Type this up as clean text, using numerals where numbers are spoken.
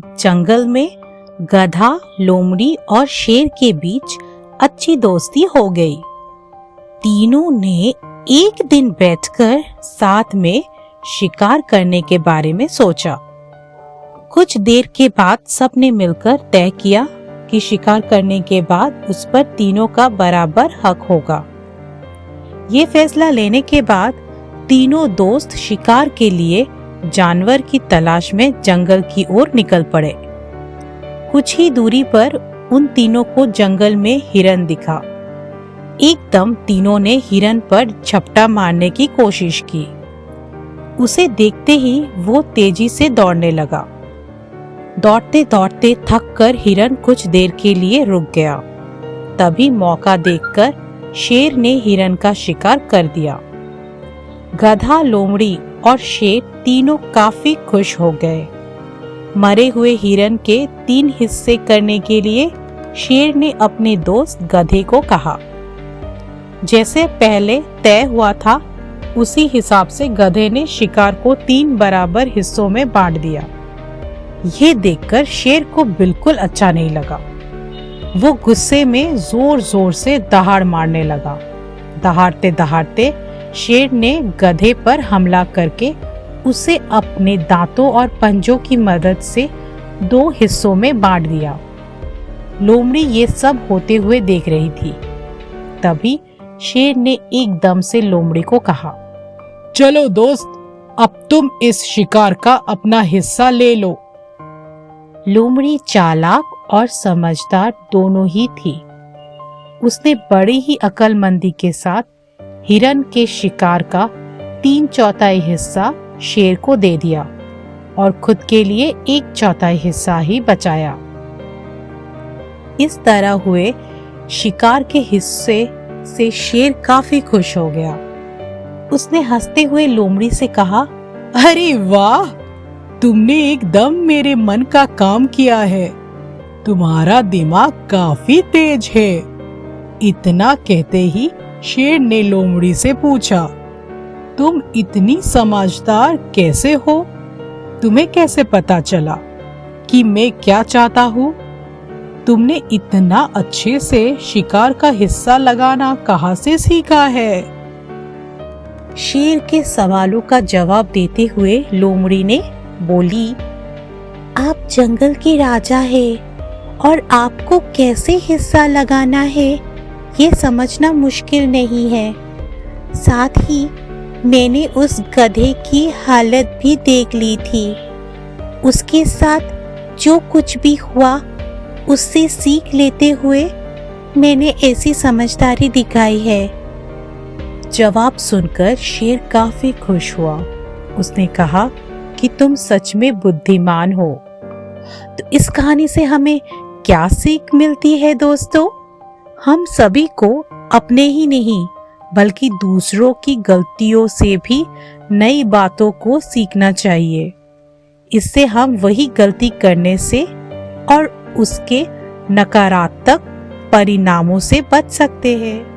जंगल में गधा, लोमड़ी और शेर के बीच अच्छी दोस्ती हो गई। तीनों ने एक दिन बैठकर साथ में शिकार करने के बारे में सोचा। कुछ देर के बाद सबने मिलकर तय किया कि शिकार करने के बाद उस पर तीनों का बराबर हक होगा। ये फैसला लेने के बाद तीनों दोस्त शिकार के लिए जानवर की तलाश में जंगल की ओर निकल पड़े। कुछ ही दूरी पर उन तीनों को जंगल में हिरन दिखा। एकदम तीनों ने हिरन पर झपटा मारने की कोशिश की। उसे देखते ही वो तेजी से दौड़ने लगा। दौड़ते दौड़ते थक कर हिरन कुछ देर के लिए रुक गया। तभी मौका देखकर शेर ने हिरन का शिकार कर दिया। गधा, लोमड़ी और शेर तीनों काफी खुश हो गए। मरे हुए हिरन के 3 हिस्से करने के लिए शेर ने अपने दोस्त गधे को कहा। जैसे पहले तय हुआ था उसी हिसाब से गधे ने शिकार को 3 बराबर हिस्सों में बांट दिया। ये देखकर शेर को बिल्कुल अच्छा नहीं लगा। वो गुस्से में जोर जोर से दहाड़ मारने लगा। दहाड़ते दहाड़ते शेर ने गधे पर हमला करके उसे अपने दांतों और पंजों की मदद से 2 हिस्सों में बांट दिया। लोमड़ी ये सब होते हुए देख रही थी। तभी शेर ने एकदम से लोमड़ी को कहा, चलो दोस्त, अब तुम इस शिकार का अपना हिस्सा ले लो। लोमड़ी चालाक और समझदार दोनों ही थी। उसने बड़ी ही अक्लमंदी के साथ हिरन के शिकार का 3/4 हिस्सा शेर को दे दिया और खुद के लिए 1/4 हिस्सा ही बचाया। इस तरह हुए शिकार के हिस्से से शेर काफी खुश हो गया। उसने हंसते हुए लोमड़ी से कहा, अरे वाह, तुमने एकदम मेरे मन का काम किया है। तुम्हारा दिमाग काफी तेज है। इतना कहते ही शेर ने लोमड़ी से पूछा, तुम इतनी समझदार कैसे हो? तुम्हें कैसे पता चला कि मैं क्या चाहता हूँ? तुमने इतना अच्छे से शिकार का हिस्सा लगाना कहाँ से सीखा है? शेर के सवालों का जवाब देते हुए लोमड़ी ने बोली, आप जंगल के राजा हैं और आपको कैसे हिस्सा लगाना है ये समझना मुश्किल नहीं है। साथ ही मैंने उस गधे की हालत भी देख ली थी। उसके साथ जो कुछ भी हुआ उससे सीख लेते हुए मैंने ऐसी समझदारी दिखाई है। जवाब सुनकर शेर काफी खुश हुआ। उसने कहा कि तुम सच में बुद्धिमान हो। तो इस कहानी से हमें क्या सीख मिलती है दोस्तों? हम सभी को अपने ही नहीं बल्कि दूसरों की गलतियों से भी नई बातों को सीखना चाहिए। इससे हम वही गलती करने से और उसके नकारात्मक परिणामों से बच सकते हैं।